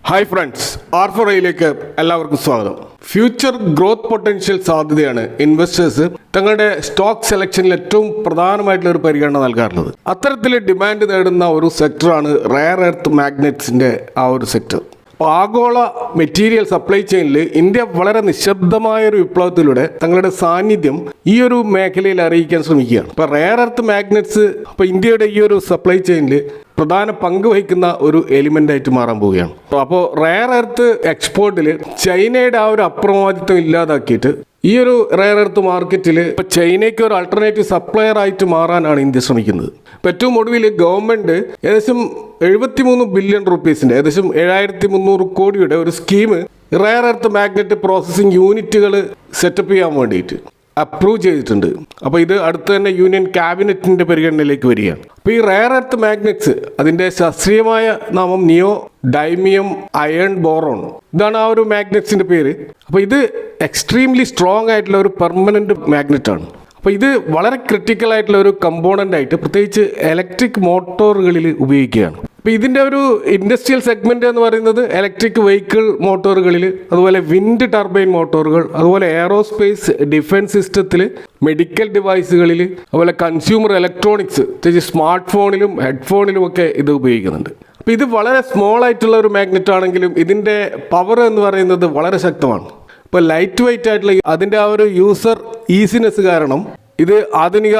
Hi friends, R4iലേക്ക് എല്ലാവർക്കും സ്വാഗതം. Future growth potential സാധ്യതയാണ് ഇൻവെസ്റ്റേഴ്സ് തങ്ങളുടെ സ്റ്റോക്ക് സെലക്ഷനിൽ ഏറ്റവും പ്രധാനമായിട്ടുള്ള ഒരു പരിഗണന നൽകാറുള്ളത്. അത്തരത്തിൽ ഡിമാൻഡ് നേടുന്ന ഒരു സെക്ടറാണ് റെയർ എർത്ത് മാഗ്നറ്റ്സിന്റെ ആ ഒരു സെക്ടർ. ആഗോള മെറ്റീരിയൽ സപ്ലൈ ചെയിനിൽ ഇന്ത്യ വളരെ നിശബ്ദമായ ഒരു വിപ്ലവത്തിലൂടെ തങ്ങളുടെ സാന്നിധ്യം ഈ ഒരു മേഖലയിൽ അറിയിക്കാൻ ശ്രമിക്കുകയാണ്. ഇപ്പോൾ റെയർ എർത്ത് മാഗ്നറ്റ്സ് ഇപ്പോൾ ഇന്ത്യയുടെ ഈ ഒരു സപ്ലൈ ചെയിനിൽ പ്രധാന പങ്ക് വഹിക്കുന്ന ഒരു എലിമെന്റ് ആയിട്ട് മാറാൻ പോവുകയാണ്. അപ്പോൾ റെയർ എർത്ത് എക്സ്പോർട്ടിൽ ചൈനയുടെ ആ ഒരു അപ്രമാദിത്വം ഇല്ലാതാക്കിയിട്ട് ഈ ഒരു റെയർ എർത്ത് മാർക്കറ്റിൽ ഇപ്പോൾ ചൈനയ്ക്ക് ഒരു ആൾട്ടർനേറ്റീവ് സപ്ലയർ ആയിട്ട് മാറാനാണ് ഇന്ത്യ ശ്രമിക്കുന്നത്. ഇപ്പോൾ ഏറ്റവും ഒടുവിൽ ഗവൺമെന്റ് ഏകദേശം 73 ബില്യൺ റുപ്പീസിന്റെ ഏകദേശം 7300 കോടിയുടെ ഒരു scheme rare earth magnet processing യൂണിറ്റുകൾ സെറ്റപ്പ് ചെയ്യാൻ വേണ്ടിയിട്ട് അപ്രൂവ് ചെയ്തിട്ടുണ്ട്. അപ്പോൾ ഇത് അടുത്ത് തന്നെ യൂണിയൻ ക്യാബിനറ്റിന്റെ പരിഗണനയിലേക്ക് വരികയാണ്. അപ്പോൾ ഈ റെയർ എർത്ത് മാഗ്നറ്റ്സ് അതിന്റെ ശാസ്ത്രീയമായ നാമം നിയോ ഡൈമിയം അയൺ ബോറോൺ, ഇതാണ് ആ ഒരു മാഗ്നറ്റ്സിന്റെ പേര്. അപ്പോൾ ഇത് എക്സ്ട്രീംലി സ്ട്രോങ് ആയിട്ടുള്ള ഒരു പെർമനന്റ് മാഗ്നറ്റ് ആണ്. അപ്പോൾ ഇത് വളരെ ക്രിട്ടിക്കൽ ആയിട്ടുള്ള ഒരു കമ്പോണന്റ് ആയിട്ട് പ്രത്യേകിച്ച് ഇലക്ട്രിക് മോട്ടോറുകളിൽ ഉപയോഗിക്കുകയാണ്. അപ്പോൾ ഇതിൻ്റെ ഒരു ഇൻഡസ്ട്രിയൽ സെഗ്മെന്റ് എന്ന് പറയുന്നത് ഇലക്ട്രിക് വെഹിക്കിൾ മോട്ടോറുകളിൽ, അതുപോലെ വിൻഡ് ടർബൈൻ മോട്ടോറുകൾ, അതുപോലെ എയറോസ്പേസ് ഡിഫൻസ് സിസ്റ്റത്തിൽ, മെഡിക്കൽ ഡിവൈസുകളിൽ, അതുപോലെ കൺസ്യൂമർ ഇലക്ട്രോണിക്സ് പ്രത്യേകിച്ച് സ്മാർട്ട് ഫോണിലും ഹെഡ്ഫോണിലും ഒക്കെ ഇത് ഉപയോഗിക്കുന്നുണ്ട്. അപ്പോൾ ഇത് വളരെ സ്മോൾ ആയിട്ടുള്ള ഒരു മാഗ്നറ്റ് ആണെങ്കിലും ഇതിൻ്റെ പവർ എന്ന് പറയുന്നത് വളരെ ശക്തമാണ്. ഇപ്പോൾ ലൈറ്റ് വെയിറ്റ് ആയിട്ടുള്ള അതിൻ്റെ ആ ഒരു യൂസർ ഈസിനെസ് കാരണം ഇത് ആധുനിക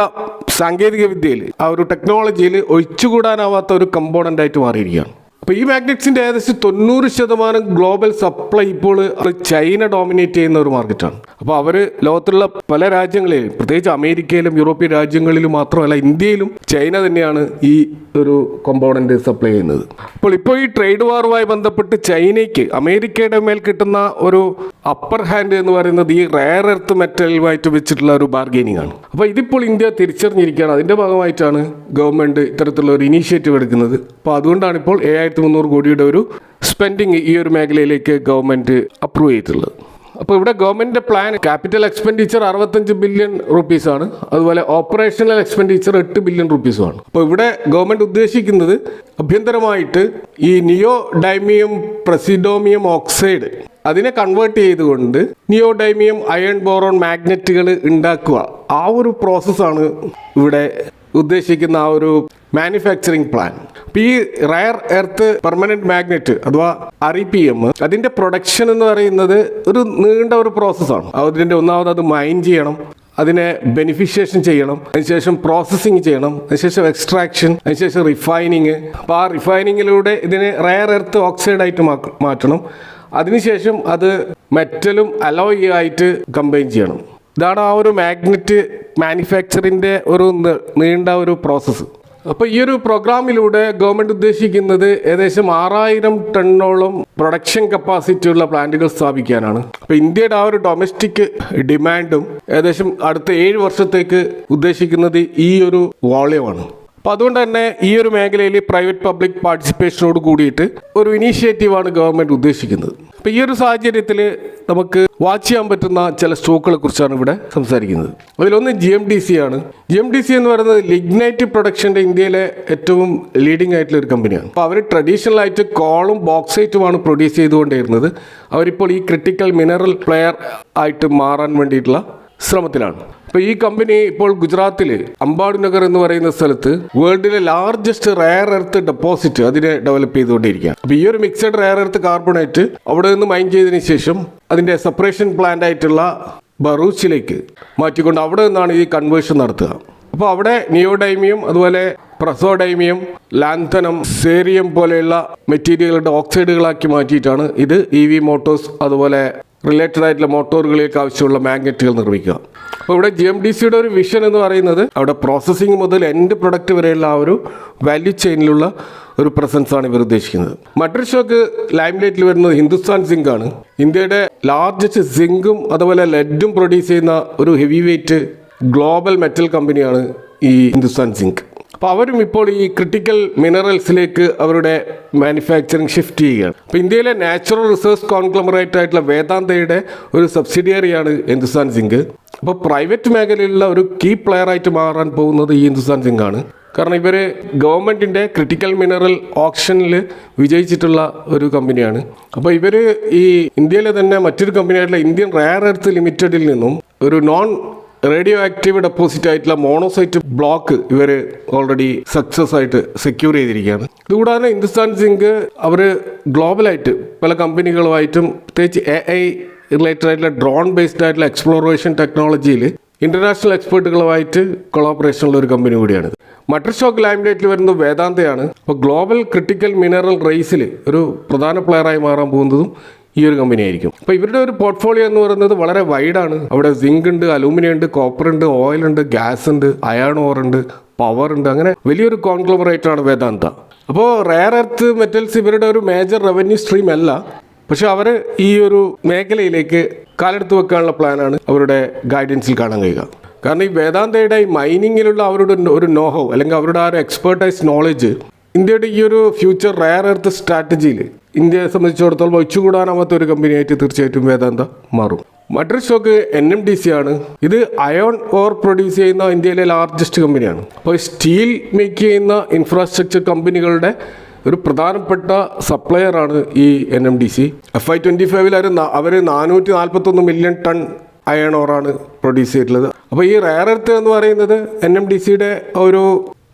സാങ്കേതിക വിദ്യയിൽ ആ ഒരു ടെക്നോളജിയിൽ ഒഴിച്ചുകൂടാനാവാത്ത ഒരു കമ്പോണൻ്റ് ആയിട്ട് മാറിയിരിക്കുകയാണ്. അപ്പോൾ ഈ മാഗ്നറ്റ്സിൻ്റെ ഏകദേശം 90% ഗ്ലോബൽ സപ്ലൈ ഇപ്പോൾ ചൈന ഡോമിനേറ്റ് ചെയ്യുന്ന ഒരു മാർക്കറ്റാണ്. അപ്പോൾ അവർ ലോകത്തുള്ള പല രാജ്യങ്ങളിലും പ്രത്യേകിച്ച് അമേരിക്കയിലും യൂറോപ്യൻ രാജ്യങ്ങളിലും മാത്രമല്ല ഇന്ത്യയിലും ചൈന തന്നെയാണ് ഈ ഒരു കോമ്പോണന്റ് സപ്ലൈ ചെയ്യുന്നത്. ഇപ്പോൾ ഈ ട്രേഡ് വാറുമായി ബന്ധപ്പെട്ട് ചൈനയ്ക്ക് അമേരിക്കയുടെ മേൽ കിട്ടുന്ന ഒരു അപ്പർ ഹാൻഡ് എന്ന് പറയുന്നത് ഈ റെയർ എർത്ത് മെറ്റലുമായിട്ട് വെച്ചിട്ടുള്ള ഒരു ബാർഗെയിനിങ് ആണ്. അപ്പോൾ ഇതിപ്പോൾ ഇന്ത്യ തിരിച്ചറിഞ്ഞിരിക്കുകയാണ്. അതിൻ്റെ ഭാഗമായിട്ടാണ് ഗവൺമെൻറ് ഇത്തരത്തിലുള്ള ഒരു ഇനീഷ്യേറ്റീവ് എടുക്കുന്നത്. അപ്പോൾ അതുകൊണ്ടാണ് ഇപ്പോൾ 7300 കോടിയുടെ ഒരു സ്പെൻഡിങ് ഈ ഒരു മേഖലയിലേക്ക് ഗവൺമെൻറ് അപ്രൂവ് ചെയ്തിട്ടുള്ളത്. അപ്പോൾ ഇവിടെ ഗവൺമെൻറ്റിൻ്റെ പ്ലാൻ ക്യാപിറ്റൽ എക്സ്പെൻഡിച്ചർ 65 ബില്യൺ റുപ്പീസാണ്, അതുപോലെ ഓപ്പറേഷണൽ എക്സ്പെൻഡിച്ചർ 8 ബില്യൺ റുപ്പീസുമാണ്. അപ്പോൾ ഇവിടെ ഗവൺമെൻറ് ഉദ്ദേശിക്കുന്നത് അഭ്യന്തരമായിട്ട് ഈ നിയോ ഡൈമിയം പ്രസിഡോമിയം ഓക്സൈഡ് അതിനെ കൺവേർട്ട് ചെയ്തുകൊണ്ട് നിയോ ഡൈമിയം അയൺ ബോറോൺ മാഗ്നറ്റുകൾ ഉണ്ടാക്കുക, ആ ഒരു പ്രോസസ്സാണ് ഇവിടെ ഉദ്ദേശിക്കുന്ന ആ ഒരു മാനുഫാക്ചറിങ് പ്ലാൻ. അപ്പോൾ ഈ റയർ എർത്ത് പെർമനന്റ് മാഗ്നറ്റ് അഥവാ REPM അതിൻ്റെ പ്രൊഡക്ഷൻ എന്ന് പറയുന്നത് ഒരു നീണ്ട ഒരു പ്രോസസ്സാണ്. അതിൻ്റെ ഒന്നാമത് അത് മൈൻ ചെയ്യണം, അതിനെ ബെനിഫിഷ്യേഷൻ ചെയ്യണം, അതിനുശേഷം പ്രോസസ്സിങ് ചെയ്യണം, അതിനുശേഷം എക്സ്ട്രാക്ഷൻ, അതിനുശേഷം റിഫൈനിങ്. അപ്പോൾ ആ റിഫൈനിങ്ങിലൂടെ ഇതിനെ റയർ എർത്ത് ഓക്സൈഡായിട്ട് മാറ്റണം. അതിനുശേഷം അത് മെറ്റലും അലോയ് ആയിട്ട് കമ്പൈൻ ചെയ്യണം. ഇതാണ് ആ ഒരു മാഗ്നറ്റ് മാനുഫാക്ചറിൻ്റെ ഒരു നീണ്ട ഒരു പ്രോസസ്സ്. അപ്പോൾ ഈ ഒരു പ്രോഗ്രാമിലൂടെ ഗവൺമെൻറ് ഉദ്ദേശിക്കുന്നത് ഏകദേശം 6000 ടണ്ണോളം പ്രൊഡക്ഷൻ കപ്പാസിറ്റി ഉള്ള പ്ലാന്റുകൾ സ്ഥാപിക്കാനാണ്. അപ്പോൾ ഇന്ത്യയുടെ ആ ഒരു ഡൊമസ്റ്റിക് ഡിമാൻഡും ഏകദേശം അടുത്ത 7 വർഷത്തേക്ക് ഉദ്ദേശിക്കുന്നത് ഈ ഒരു വോളിയമാണ്. അപ്പോൾ അതുകൊണ്ട് തന്നെ ഈ ഒരു മേഖലയിൽ പ്രൈവറ്റ് പബ്ലിക് പാർട്ടിസിപ്പേഷനോട് കൂടിയിട്ട് ഒരു ഇനീഷ്യേറ്റീവാണ് ഗവൺമെൻറ് ഉദ്ദേശിക്കുന്നത്. അപ്പോൾ ഈ ഒരു സാഹചര്യത്തിൽ നമുക്ക് വാച്ച് ചെയ്യാൻ പറ്റുന്ന ചില സ്റ്റോക്കുകളെ കുറിച്ചാണ് ഇവിടെ സംസാരിക്കുന്നത്. അതിലൊന്ന് GMDC ആണ്. GMDC എന്ന് പറയുന്നത് ലിഗ്നൈറ്റ് പ്രൊഡക്ഷൻ്റെ ഇന്ത്യയിലെ ഏറ്റവും ലീഡിംഗ് ആയിട്ടുള്ള ഒരു കമ്പനിയാണ്. അപ്പോൾ അവർ ട്രഡീഷണൽ ആയിട്ട് കോളും ബോക്സൈറ്റുമാണ് പ്രൊഡ്യൂസ് ചെയ്തുകൊണ്ടിരുന്നത്. അവരിപ്പോൾ ഈ ക്രിട്ടിക്കൽ മിനറൽ പ്ലെയർ ആയിട്ട് മാറാൻ വേണ്ടിയിട്ടുള്ള ശ്രമത്തിലാണ്. അപ്പോൾ ഈ കമ്പനി ഇപ്പോൾ ഗുജറാത്തിൽ അംബാഡു നഗർ എന്ന് പറയുന്ന സ്ഥലത്ത് വേൾഡിലെ ലാർജസ്റ്റ് റെയർ എർത്ത് ഡെപ്പോസിറ്റ് അതിനെ ഡെവലപ്പ് ചെയ്തുകൊണ്ടിരിക്കുകയാണ്. അപ്പോൾ ഈ ഒരു മിക്സഡ് റെയർ എർത്ത് കാർബണേറ്റ് അവിടെ നിന്ന് മൈൻ ചെയ്തതിന് ശേഷം അതിൻ്റെ സെപ്പറേഷൻ പ്ലാന്റ് ആയിട്ടുള്ള ബറൂച്ചിലേക്ക് മാറ്റിക്കൊണ്ട് അവിടെ നിന്നാണ് ഈ കൺവേർഷൻ നടത്തുക. അപ്പോൾ അവിടെ നിയോഡൈമിയം, അതുപോലെ പ്രസോഡൈമിയം, ലാന്തനം, സേറിയം പോലെയുള്ള മെറ്റീരിയലുകളുടെ ഓക്സൈഡുകളാക്കി മാറ്റിയിട്ടാണ് ഇത് EV മോട്ടോഴ്സ് അതുപോലെ റിലേറ്റഡ് ആയിട്ടുള്ള മോട്ടോറുകളിലേക്ക് ആവശ്യമുള്ള മാഗ്നറ്റുകൾ നിർമ്മിക്കുക. അപ്പോൾ ഇവിടെ GMDCയുടെ ഒരു വിഷൻ എന്ന് പറയുന്നത് അവിടെ പ്രോസസ്സിംഗ് മുതൽ എൻഡ് പ്രൊഡക്റ്റ് വരെയുള്ള ആ ഒരു വാല്യൂ ചെയിനിലുള്ള ഒരു പ്രസൻസ് ആണ് ഇവർ ഉദ്ദേശിക്കുന്നത്. മറ്റൊരു സ്റ്റോക്ക് ലൈംലൈറ്റിൽ വരുന്നത് ഹിന്ദുസ്ഥാൻ സിങ്ക് ആണ്. ഇന്ത്യയുടെ ലാർജസ്റ്റ് സിങ്കും അതുപോലെ ലെഡും പ്രൊഡ്യൂസ് ചെയ്യുന്ന ഒരു ഹെവി വെയിറ്റ് ഗ്ലോബൽ മെറ്റൽ കമ്പനിയാണ് ഈ ഹിന്ദുസ്ഥാൻ സിങ്ക്. അപ്പോൾ അവരും ഇപ്പോൾ ഈ ക്രിട്ടിക്കൽ മിനറൽസിലേക്ക് അവരുടെ മാനുഫാക്ചറിങ് ഷിഫ്റ്റ് ചെയ്യുകയാണ്. അപ്പോൾ ഇന്ത്യയിലെ നാച്ചുറൽ റിസോഴ്സ് കോൺഗ്ലോമറേറ്റ് ആയിട്ടുള്ള വേദാന്തയുടെ ഒരു സബ്സിഡിയറിയാണ് ഹിന്ദുസ്ഥാൻ സിങ്ക്. അപ്പോൾ പ്രൈവറ്റ് മേഖലയിലുള്ള ഒരു കീ പ്ലെയർ ആയിട്ട് മാറാൻ പോകുന്നത് ഈ ഹിന്ദുസ്ഥാൻ സിങ്ക് ആണ്. കാരണം ഇവർ ഗവൺമെൻറ്റിൻ്റെ ക്രിട്ടിക്കൽ മിനറൽ ഓപ്ഷനിൽ വിജയിച്ചിട്ടുള്ള ഒരു കമ്പനിയാണ്. അപ്പോൾ ഇവർ ഈ ഇന്ത്യയിലെ തന്നെ മറ്റൊരു കമ്പനിയായിട്ടുള്ള ഇന്ത്യൻ റെയർ എർത്ത് ലിമിറ്റഡിൽ നിന്നും ഒരു നോൺ റേഡിയോ ആക്റ്റീവ് ഡെപ്പോസിറ്റ് ആയിട്ടുള്ള മോണോസൈറ്റ് ബ്ലോക്ക് ഇവർ ഓൾറെഡി സക്സസ് ആയിട്ട് സെക്യൂർ ചെയ്തിരിക്കുകയാണ്. ഇതുകൂടാതെ ഹിന്ദുസ്ഥാൻ സിങ്ക് അവർ ഗ്ലോബലായിട്ട് പല കമ്പനികളുമായിട്ടും പ്രത്യേകിച്ച് AI റിലേറ്റഡ് ആയിട്ടുള്ള ഡ്രോൺ ബേസ്ഡ് ആയിട്ടുള്ള എക്സ്പ്ലോറേഷൻ ടെക്നോളജിയിൽ ഇന്റർനാഷണൽ എക്സ്പേർട്ടുകളുമായിട്ട് കൊളാബറേഷനുള്ള ഒരു കമ്പനി കൂടിയാണ്. മറ്റൊരു സ്റ്റോക്ക് ലൈംലൈറ്റിൽ വരുന്നത് വേദാന്തയാണ്. അപ്പോൾ ഗ്ലോബൽ ക്രിട്ടിക്കൽ മിനറൽ റേസിൽ ഒരു പ്രധാന പ്ലെയറായി മാറാൻ പോകുന്നതും ഈ ഒരു കമ്പനി ആയിരിക്കും. അപ്പോൾ ഇവരുടെ ഒരു പോർട്ട്ഫോളിയോ എന്ന് പറയുന്നത് വളരെ വൈഡാണ്. അവിടെ സിങ്ക് ഉണ്ട്, അലൂമിനിയം ഉണ്ട്, കോപ്പർ ഉണ്ട്, ഓയിൽ ഉണ്ട്, ഗ്യാസ് ഉണ്ട്, അയൺ ഓർ ഉണ്ട്, പവർ ഉണ്ട്. അങ്ങനെ വലിയൊരു കോൺഗ്ലോമറേറ്റ് ആണ് വേദാന്ത. അപ്പോൾ റെയർ എർത്ത് മെറ്റൽസ് ഇവരുടെ ഒരു മേജർ റവന്യൂ സ്ട്രീം അല്ല, പക്ഷെ അവർ ഈ ഒരു മേഖലയിലേക്ക് കാലെടുത്ത് വെക്കാനുള്ള പ്ലാനാണ് അവരുടെ ഗൈഡൻസിൽ കാണാൻ കഴിയുക. കാരണം ഈ വേദാന്തയുടെ ഈ മൈനിങ്ങിലുള്ള അവരുടെ ഒരു നോഹോ അല്ലെങ്കിൽ അവരുടെ ആ ഒരു എക്സ്പേർട്ടൈസ് നോളജ് ഇന്ത്യയുടെ ഈ ഒരു ഫ്യൂച്ചർ റെയർ എർത്ത് സ്ട്രാറ്റജിയിൽ ഇന്ത്യയെ സംബന്ധിച്ചിടത്തോളം ഒഴിച്ചുകൂടാനാവാത്ത ഒരു കമ്പനിയായിട്ട് തീർച്ചയായിട്ടും വേദാന്ത മാറും. മറ്റൊരു സ്റ്റോക്ക് NMDC ആണ്. ഇത് അയോൺ ഓർ പ്രൊഡ്യൂസ് ചെയ്യുന്ന ഇന്ത്യയിലെ ലാർജസ്റ്റ് കമ്പനിയാണ്. അപ്പോൾ സ്റ്റീൽ മേക്ക് ചെയ്യുന്ന ഇൻഫ്രാസ്ട്രക്ചർ കമ്പനികളുടെ ഒരു പ്രധാനപ്പെട്ട സപ്ലയറാണ് ഈ NMDC. FY 25 അവർ 441 മില്യൺ ടൺ അയൺ ഓറാണ് പ്രൊഡ്യൂസ് ചെയ്തിട്ടുള്ളത്. അപ്പോൾ ഈ റെയർ എർത്ത് എന്ന് പറയുന്നത് NMDCയുടെ ഒരു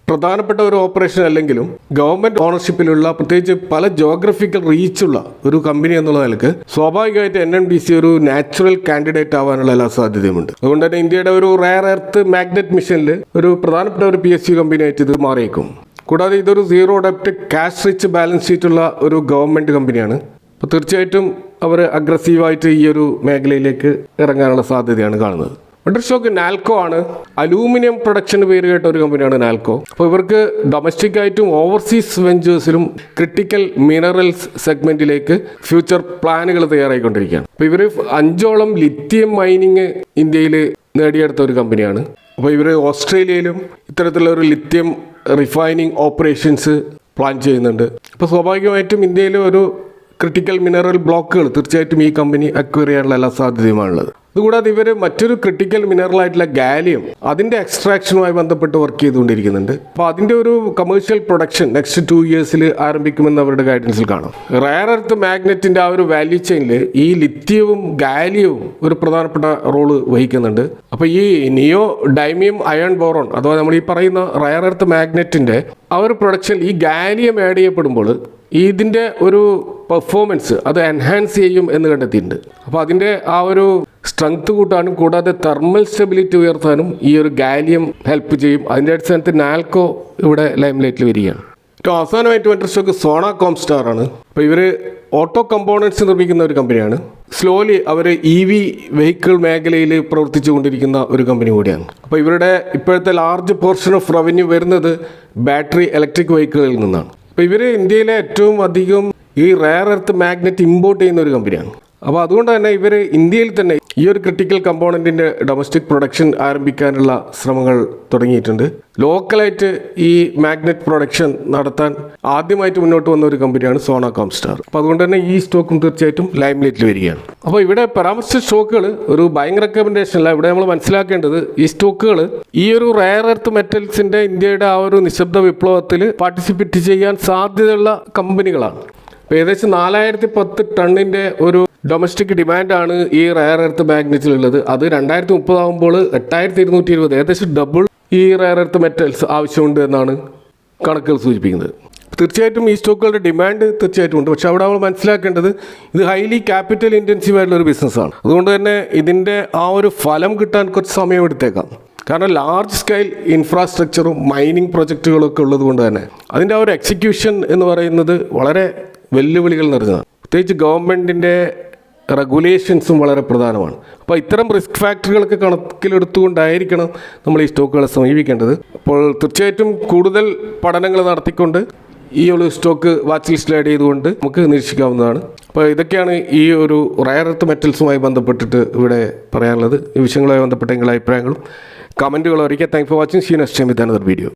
പ്രധാനപ്പെട്ട ഒരു ഓപ്പറേഷൻ അല്ലെങ്കിലും ഗവൺമെന്റ് ഓണർഷിപ്പിലുള്ള പ്രത്യേകിച്ച് പല ജോഗ്രഫിക്കൽ റീച്ചുള്ള ഒരു കമ്പനി എന്നുള്ള നിലക്ക് സ്വാഭാവികമായിട്ട് NMDC ഒരു നാച്ചുറൽ കാൻഡിഡേറ്റ് ആവാനുള്ള എല്ലാ സാധ്യതയുമുണ്ട്. അതുകൊണ്ട് തന്നെ ഇന്ത്യയുടെ ഒരു റെയർ എർത്ത് മാഗ്നറ്റ് മിഷനിൽ ഒരു പ്രധാനപ്പെട്ട ഒരു PSU കമ്പനിയായിട്ട് ഇത് മാറിയേക്കും. കൂടാതെ ഇതൊരു സീറോ ഡെപ്റ്റ് ക്യാഷ് റിച്ച് ബാലൻസ് ഷീറ്റുള്ള ഒരു ഗവൺമെൻറ് കമ്പനിയാണ്. അപ്പോൾ തീർച്ചയായിട്ടും അവർ അഗ്രസീവായിട്ട് ഈ ഒരു മേഖലയിലേക്ക് ഇറങ്ങാനുള്ള സാധ്യതയാണ് കാണുന്നത്. മറ്റൊരു സ്റ്റോക്ക് നാൽക്കോ ആണ്. അലൂമിനിയം പ്രൊഡക്ഷന് പേര് കേട്ട ഒരു കമ്പനിയാണ് നാൽക്കോ. അപ്പോൾ ഇവർക്ക് ഡൊമസ്റ്റിക് ആയിട്ടും ഓവർസീസ് വെഞ്ചേഴ്സിലും ക്രിട്ടിക്കൽ മിനറൽസ് സെഗ്മെന്റിലേക്ക് ഫ്യൂച്ചർ പ്ലാനുകൾ തയ്യാറായിക്കൊണ്ടിരിക്കുകയാണ്. അപ്പോൾ ഇവർ 5ഓളം ലിത്തിയം മൈനിങ് ഇന്ത്യയിൽ നേടിയെടുത്ത ഒരു കമ്പനിയാണ്. അപ്പോൾ ഇവർ ഓസ്ട്രേലിയയിലും ഇത്തരത്തിലുള്ള ഒരു ലിത്തിയം റിഫൈനിങ് ഓപ്പറേഷൻസ് പ്ലാൻ ചെയ്യുന്നുണ്ട്. അപ്പോൾ സ്വാഭാവികമായിട്ടും ഇന്ത്യയിൽ ഒരു ക്രിട്ടിക്കൽ മിനറൽ ബ്ലോക്കുകൾ തീർച്ചയായിട്ടും ഈ കമ്പനി അക്വയർ ചെയ്യാനുള്ള എല്ലാ സാധ്യതയുമാണുള്ളത്. അതുകൂടാതെ ഇവർ മറ്റൊരു ക്രിട്ടിക്കൽ മിനറൽ ആയിട്ടുള്ള ഗാലിയം അതിൻ്റെ എക്സ്ട്രാക്ഷനുമായി ബന്ധപ്പെട്ട് വർക്ക് ചെയ്തുകൊണ്ടിരിക്കുന്നുണ്ട്. അപ്പോൾ അതിൻ്റെ ഒരു കമേഴ്ഷ്യൽ പ്രൊഡക്ഷൻ നെക്സ്റ്റ് 2 ഇയേഴ്സിൽ ആരംഭിക്കുമെന്ന് അവരുടെ ഗൈഡൻസിൽ കാണാം. റെയർ എർത്ത് മാഗ്നറ്റിൻ്റെ ആ ഒരു വാല്യൂ ചെയിനിൽ ഈ ലിത്യവും ഗാലിയവും ഒരു പ്രധാനപ്പെട്ട റോള് വഹിക്കുന്നുണ്ട്. അപ്പോൾ ഈ നിയോ ഡൈമിയം അയൺ ബോറോൺ അഥവാ നമ്മൾ ഈ പറയുന്ന റെയർ എർത്ത് മാഗ്നറ്റിൻ്റെ ആ ഒരു പ്രൊഡക്ഷൻ ഈ ഗാലിയം ആഡ് ചെയ്യപ്പെടുമ്പോൾ ഇതിൻ്റെ ഒരു പെർഫോമൻസ് അത് എൻഹാൻസ് ചെയ്യും എന്ന് കണ്ടെത്തിയിട്ടുണ്ട്. അപ്പോൾ അതിൻ്റെ ആ ഒരു സ്ട്രെങ്ത് കൂട്ടാനും കൂടാതെ തെർമൽ സ്റ്റെബിലിറ്റി ഉയർത്താനും ഈ ഒരു ഗാലിയം ഹെൽപ്പ് ചെയ്യും. അതിൻ്റെ അടിസ്ഥാനത്തിൽ നാൽക്കോ ഇവിടെ ലൈംലൈറ്റിൽ വരികയാണ്. ഏറ്റവും അവസാനമായിട്ട് മറ്റൊരു സ്റ്റോക്ക് സോണ കോംസ്റ്റാർ ആണ്. അപ്പോൾ ഇവർ ഓട്ടോ കമ്പോണൻറ്റ്സ് നിർമ്മിക്കുന്ന ഒരു കമ്പനിയാണ്. സ്ലോലി അവർ EV വെഹിക്കിൾ മേഖലയിൽ പ്രവർത്തിച്ചു കൊണ്ടിരിക്കുന്ന ഒരു കമ്പനി കൂടിയാണ്. അപ്പോൾ ഇവരുടെ ഇപ്പോഴത്തെ ലാർജ് പോർഷൻ ഓഫ് റവന്യൂ വരുന്നത് ബാറ്ററി ഇലക്ട്രിക് വെഹിക്കിളിൽ നിന്നാണ്. അപ്പോൾ ഇവർ ഇന്ത്യയിലെ ഏറ്റവും അധികം ഈ റെയർ എർത്ത് മാഗ്നറ്റ് ഇമ്പോർട്ട് ചെയ്യുന്ന ഒരു കമ്പനിയാണ്. അപ്പോൾ അതുകൊണ്ട് തന്നെ ഇവർ ഇന്ത്യയിൽ തന്നെ ഈ ഒരു ക്രിട്ടിക്കൽ കമ്പോണൻറ്റിൻ്റെ ഡൊമസ്റ്റിക് പ്രൊഡക്ഷൻ ആരംഭിക്കാനുള്ള ശ്രമങ്ങൾ തുടങ്ങിയിട്ടുണ്ട്. ലോക്കലായിട്ട് ഈ മാഗ്നറ്റ് പ്രൊഡക്ഷൻ നടത്താൻ ആദ്യമായിട്ട് മുന്നോട്ട് വന്ന ഒരു കമ്പനിയാണ് സോണ കോംസ്റ്റാർ. അപ്പോൾ അതുകൊണ്ട് തന്നെ ഈ സ്റ്റോക്കും തീർച്ചയായിട്ടും ലൈംലൈറ്റിൽ വരികയാണ്. അപ്പോൾ ഇവിടെ പരാമർശിച്ച സ്റ്റോക്കുകൾ ഒരു ബൈങ് റെക്കമെൻഡേഷൻ അല്ല. ഇവിടെ നമ്മൾ മനസ്സിലാക്കേണ്ടത് ഈ സ്റ്റോക്കുകൾ ഈ ഒരു റെയർ എർത്ത് മെറ്റൽസിൻ്റെ ഇന്ത്യയുടെ ആ ഒരു നിശബ്ദ വിപ്ലവത്തിൽ പാർട്ടിസിപ്പേറ്റ് ചെയ്യാൻ സാധ്യതയുള്ള കമ്പനികളാണ്. അപ്പോൾ ഏകദേശം 4010 ടണ്ണിൻ്റെ ഒരു ഡൊമസ്റ്റിക് ഡിമാൻഡാണ് ഈ റെയർ എർത്ത് മാഗ്നറ്റിലുള്ളത്. അത് 2030 ആകുമ്പോൾ 8220 ഏകദേശം ഡബിൾ ഈ റെയർ എർത്ത് മെറ്റൽസ് ആവശ്യമുണ്ട് എന്നാണ് കണക്കുകൾ സൂചിപ്പിക്കുന്നത്. തീർച്ചയായിട്ടും ഈ സ്റ്റോക്കുകളുടെ ഡിമാൻഡ് തീർച്ചയായിട്ടും ഉണ്ട്. പക്ഷേ അവിടെ നമ്മൾ മനസ്സിലാക്കേണ്ടത് ഇത് ഹൈലി ക്യാപിറ്റൽ ഇൻറ്റൻസീവ് ആയിട്ടുള്ള ഒരു ബിസിനസ്സാണ്. അതുകൊണ്ട് തന്നെ ഇതിൻ്റെ ആ ഒരു ഫലം കിട്ടാൻ കുറച്ച് സമയം എടുത്തേക്കാം. കാരണം ലാർജ് സ്കെയിൽ ഇൻഫ്രാസ്ട്രക്ചറും മൈനിങ് പ്രൊജക്റ്റുകളൊക്കെ ഉള്ളത് കൊണ്ട് തന്നെ അതിൻ്റെ ആ ഒരു എക്സിക്യൂഷൻ എന്ന് പറയുന്നത് വളരെ വെല്ലുവിളികൾ നിറഞ്ഞതാണ്. പ്രത്യേകിച്ച് ഗവൺമെൻറ്റിൻ്റെ റെഗുലേഷൻസും വളരെ പ്രധാനമാണ്. അപ്പോൾ ഇത്തരം റിസ്ക് ഫാക്ടറുകളൊക്കെ കണക്കിലെടുത്തുകൊണ്ടായിരിക്കണം നമ്മൾ ഈ സ്റ്റോക്കുകളെ സമീപിക്കേണ്ടത്. അപ്പോൾ തീർച്ചയായിട്ടും കൂടുതൽ പഠനങ്ങൾ നടത്തിക്കൊണ്ട് ഈ ഒരു സ്റ്റോക്ക് വാച്ച് ലിസ്റ്റിൽ ആഡ് ചെയ്തുകൊണ്ട് നമുക്ക് നിരീക്ഷിക്കാവുന്നതാണ്. അപ്പോൾ ഇതൊക്കെയാണ് ഈ ഒരു റെയർ എർത്ത് മെറ്റൽസുമായി ബന്ധപ്പെട്ടിട്ട് ഇവിടെ പറയാനുള്ളത്. ഈ വിഷയങ്ങളുമായി ബന്ധപ്പെട്ട നിങ്ങളുടെ അഭിപ്രായങ്ങളും കമൻറ്റുകളും അറിയിക്കുക. Thank for watching. See next time with another video.